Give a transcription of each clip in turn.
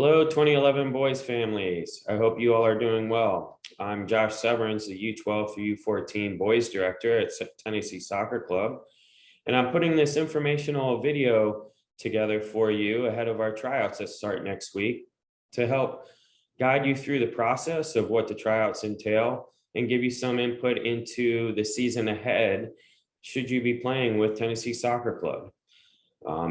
Hello, 2011 boys families. I hope you all are doing well. I'm Josh Severance, the U-12 through U-14 boys director at Tennessee Soccer Club, and I'm putting this informational video together for you ahead of our tryouts that start next week to help guide you through the process of what the tryouts entail and give you some input into the season ahead should you be playing with Tennessee Soccer Club.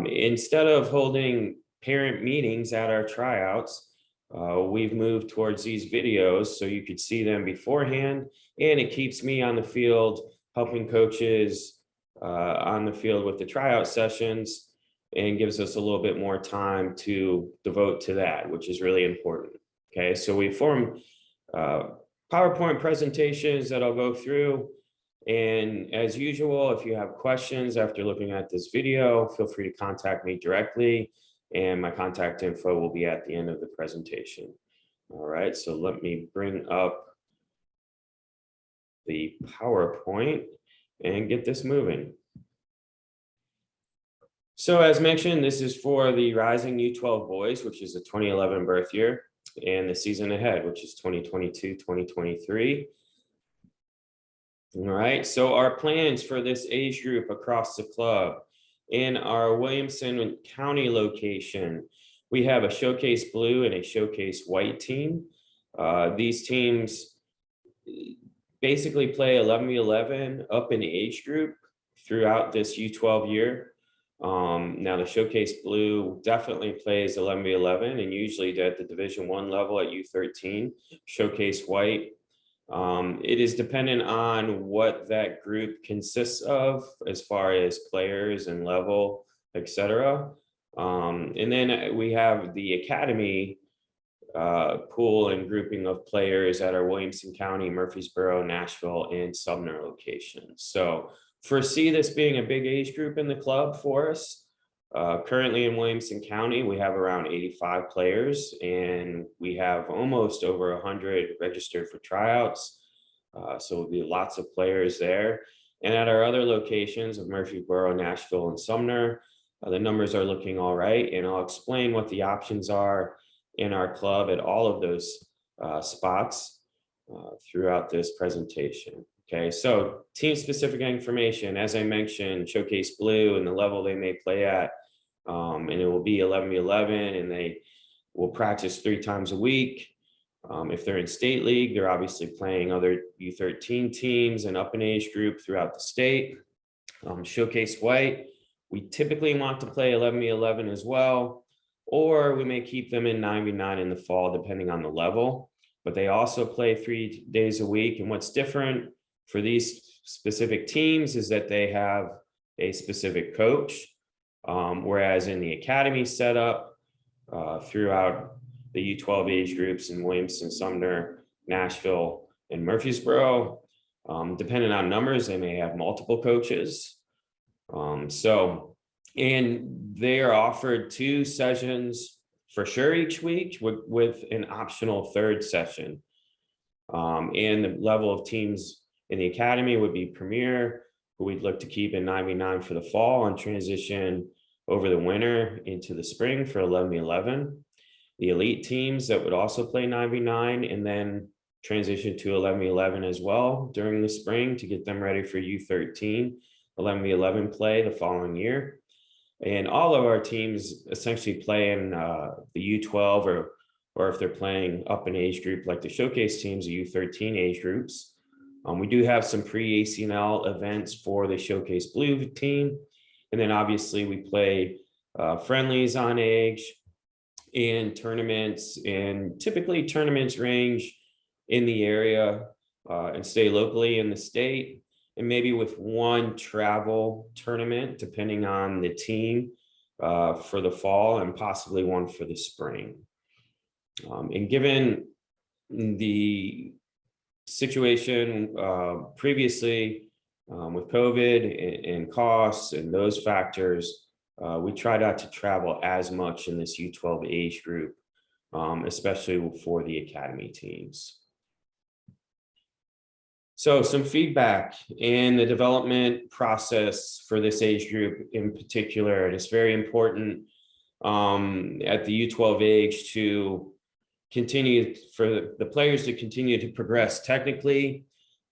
Instead of holding parent meetings at our tryouts, we've moved towards these videos so you could see them beforehand, and it keeps me on the field helping coaches on the field with the tryout sessions and gives us a little bit more time to devote to that, which is really important. Okay, so we formed PowerPoint presentations that I'll go through. And as usual, if you have questions after looking at this video, feel free to contact me directly, and my contact info will be at the end of the presentation. All right, so let me bring up the PowerPoint and get this moving. So as mentioned, this is for the Rising U-12 boys, which is a 2011 birth year, and the season ahead, which is 2022-2023. All right, so our plans for this age group across the club. In our Williamson County location, we have a Showcase Blue and a Showcase White team. These teams basically play 11v11 up in age group throughout this U-12 year. Now the Showcase Blue definitely plays 11v11 and usually at the Division I level at U13. Showcase White, it is dependent on what that group consists of as far as players and level, etc. And then we have the academy pool and grouping of players at our Williamson County, Murfreesboro, Nashville, and Sumner locations. So foresee this being a big age group in the club for us. Currently in Williamson County, we have around 85 players, and we have almost over 100 registered for tryouts. So there'll be lots of players there. And at our other locations of Murfreesboro, Nashville, and Sumner, the numbers are looking all right. And I'll explain what the options are in our club at all of those spots throughout this presentation. Okay, so team-specific information, as I mentioned, Showcase Blue and the level they may play at, and it will be 11v11, and they will practice 3 times a week. If they're in state league, they're obviously playing other U13 teams and up in age group throughout the state. Showcase White, we typically want to play 11v11 as well, or we may keep them in 9v9 in the fall, depending on the level, but they also play 3 days a week. And what's different for these specific teams is that they have a specific coach, whereas in the academy setup throughout the U-12 age groups in Williamson, Sumner, Nashville, and Murfreesboro, depending on numbers, they may have multiple coaches. And they are offered 2 sessions for sure each week with an optional 3rd session. And the level of teams in the academy would be Premier, who we'd look to keep in 9v9 for the fall and transition over the winter into the spring for 11v11. The elite teams that would also play 9v9 and then transition to 11v11 as well during the spring to get them ready for U13 11v11 play the following year. And all of our teams essentially play in the U12 or if they're playing up in age group like the Showcase teams, the U13 age groups. We do have some pre-ACNL events for the Showcase Blue team. And then obviously we play friendlies on age and tournaments, and typically tournaments range in the area and stay locally in the state, and maybe with 1 travel tournament, depending on the team for the fall and possibly 1 for the spring. And given the situation previously with COVID and costs and those factors, we try not to travel as much in this U-12 age group, especially for the academy teams. So some feedback in the development process for this age group in particular, and it's very important at the U-12 age to continue for the players to continue to progress technically,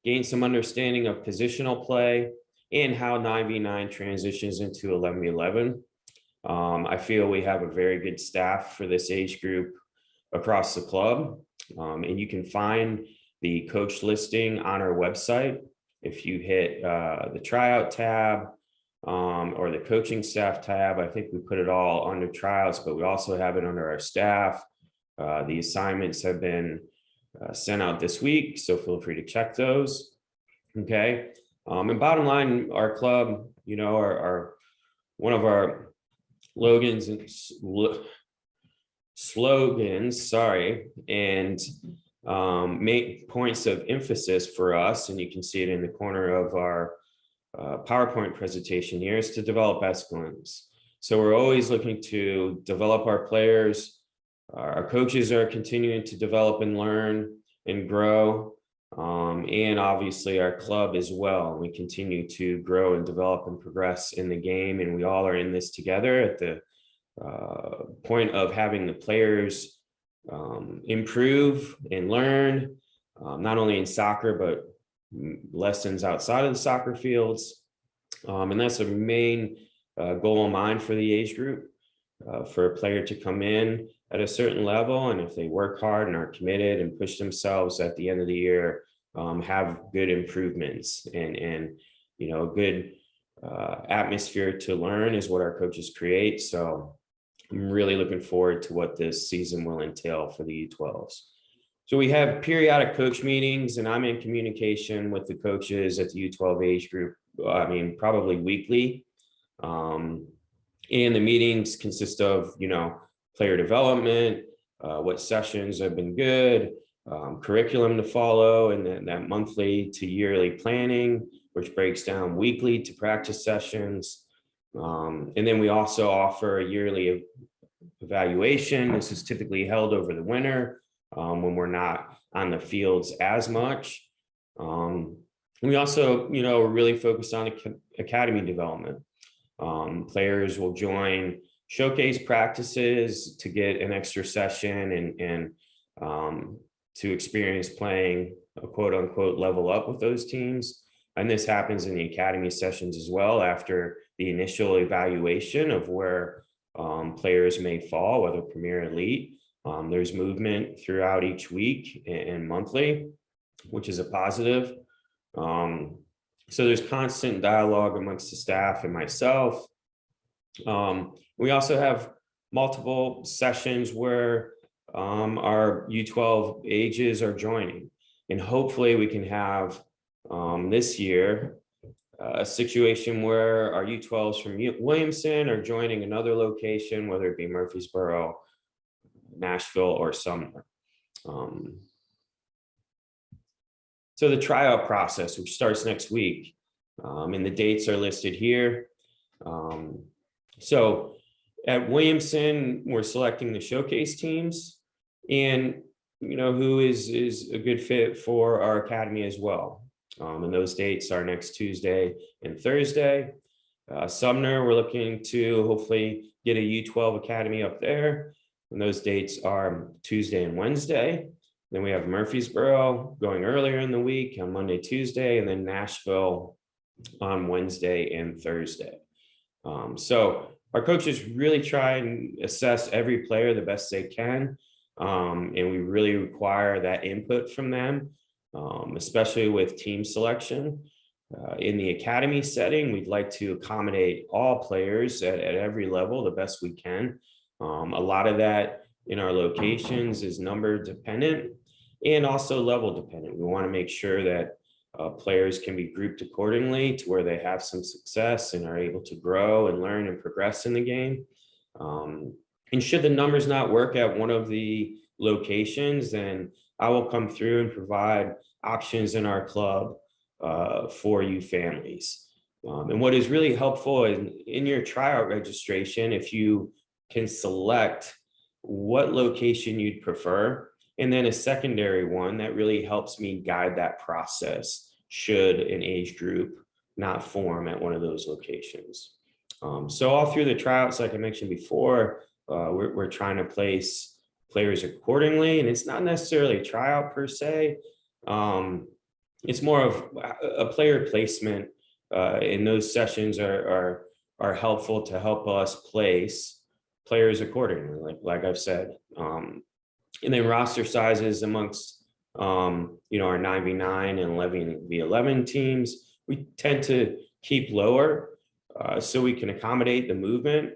gain some understanding of positional play and how 9v9 transitions into 11v11. I feel we have a very good staff for this age group across the club. And you can find the coach listing on our website. If you hit the tryout tab or the coaching staff tab, I think we put it all under tryouts, but we also have it under our staff. The assignments have been sent out this week, so feel free to check those. Okay. And bottom line, our club, our one of our slogans, and main points of emphasis for us, and you can see it in the corner of our PowerPoint presentation here, is to develop excellence. So we're always looking to develop our players. Our coaches are continuing to develop and learn and grow. And obviously our club as well. We continue to grow and develop and progress in the game, and we all are in this together at the point of having the players improve and learn, not only in soccer, but lessons outside of the soccer fields. And that's a main goal of mine for the age group, for a player to come in at a certain level, and if they work hard and are committed and push themselves at the end of the year, have good improvements and a good atmosphere to learn is what our coaches create. So I'm really looking forward to what this season will entail for the U12s. So we have periodic coach meetings, and I'm in communication with the coaches at the U12 age group. I mean, probably weekly. And the meetings consist of, player development, what sessions have been good, curriculum to follow, and then that monthly to yearly planning, which breaks down weekly to practice sessions. And then we also offer a yearly evaluation. This is typically held over the winter when we're not on the fields as much. We also, really focus on academy development. Players will join showcase practices to get an extra session and to experience playing a quote unquote level up with those teams. And this happens in the academy sessions as well after the initial evaluation of where players may fall, whether Premier Elite. There's movement throughout each week and monthly, which is a positive. So there's constant dialogue amongst the staff and myself. We also have multiple sessions where our U12 ages are joining, and hopefully we can have this year a situation where our U12s from Williamson are joining another location, whether it be Murfreesboro, Nashville, or Sumner. So the tryout process, which starts next week, and the dates are listed here. So at Williamson, we're selecting the showcase teams, and who is a good fit for our academy as well. And those dates are next Tuesday and Thursday. Sumner, we're looking to hopefully get a U12 academy up there, and those dates are Tuesday and Wednesday. Then we have Murfreesboro going earlier in the week on Monday, Tuesday, and then Nashville on Wednesday and Thursday. So our coaches really try and assess every player the best they can. And we really require that input from them, especially with team selection. In the academy setting, we'd like to accommodate all players at every level the best we can. A lot of that in our locations is number dependent and also level dependent. We want to make sure that players can be grouped accordingly to where they have some success and are able to grow and learn and progress in the game. And should the numbers not work at one of the locations, then I will come through and provide options in our club for you families. And what is really helpful in your tryout registration, if you can select what location you'd prefer, and then a secondary one that really helps me guide that process should an age group not form at one of those locations. So all through the tryouts, like I mentioned before, we're trying to place players accordingly, and it's not necessarily a tryout per se. It's more of a player placement, and those sessions are helpful to help us place players accordingly, like I've said. And then roster sizes amongst our 9v9 and 11v11 teams, we tend to keep lower so we can accommodate the movement,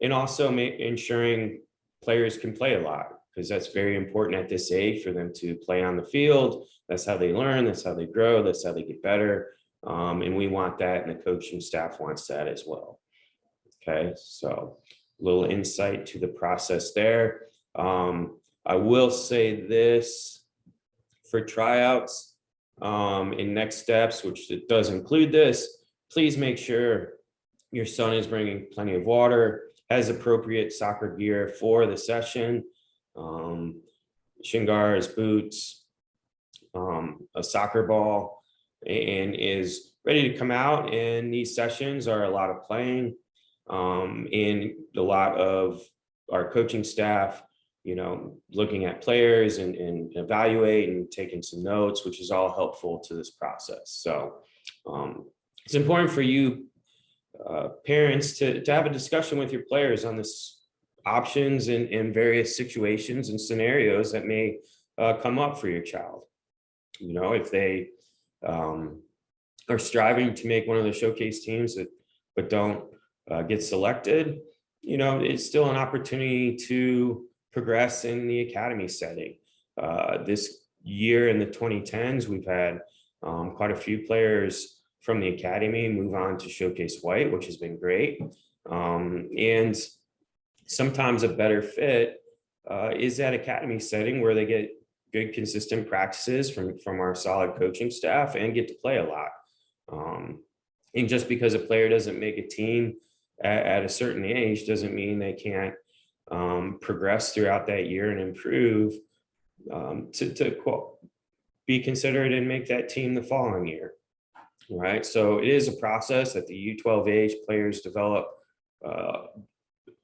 and also ensuring players can play a lot, because that's very important at this age for them to play on the field. That's how they learn, that's how they grow, that's how they get better. And we want that, and the coaching staff wants that as well. Okay, so a little insight to the process there. I will say this for tryouts in next steps, which it does include this, please make sure your son is bringing plenty of water, has appropriate soccer gear for the session, shin guards, boots, a soccer ball, and is ready to come out. And these sessions are a lot of playing, and a lot of our coaching staff, looking at players and evaluating and taking some notes, which is all helpful to this process. So it's important for you parents to have a discussion with your players on this options in various situations and scenarios that may come up for your child. If they are striving to make one of the showcase teams but don't get selected, it's still an opportunity to progress in the academy setting. This year in the 2010s, we've had quite a few players from the academy move on to Showcase White, which has been great. And sometimes a better fit is that academy setting where they get good, consistent practices from our solid coaching staff and get to play a lot. And just because a player doesn't make a team at a certain age doesn't mean they can't progress throughout that year and improve to be considered and make that team the following year. Right. So it is a process that the U-12 age players develop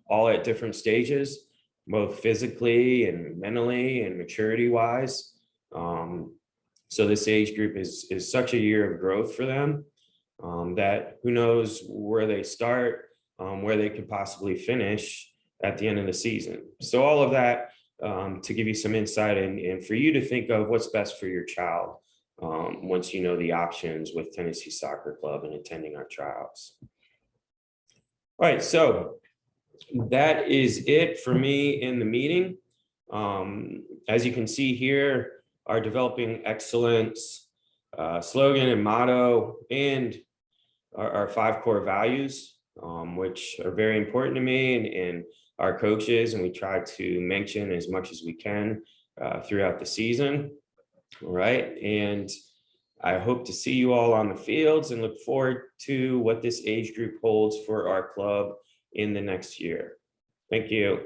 all at different stages, both physically and mentally and maturity wise. So this age group is such a year of growth for them that who knows where they start, where they could possibly finish at the end of the season. So all of that to give you some insight and for you to think of what's best for your child once you know the options with Tennessee Soccer Club and attending our tryouts. All right, so that is it for me in the meeting. As you can see here, our Developing Excellence slogan and motto, and our 5 core values, which are very important to me and our coaches, and we try to mention as much as we can throughout the season. All right, and I hope to see you all on the fields and look forward to what this age group holds for our club in the next year. Thank you.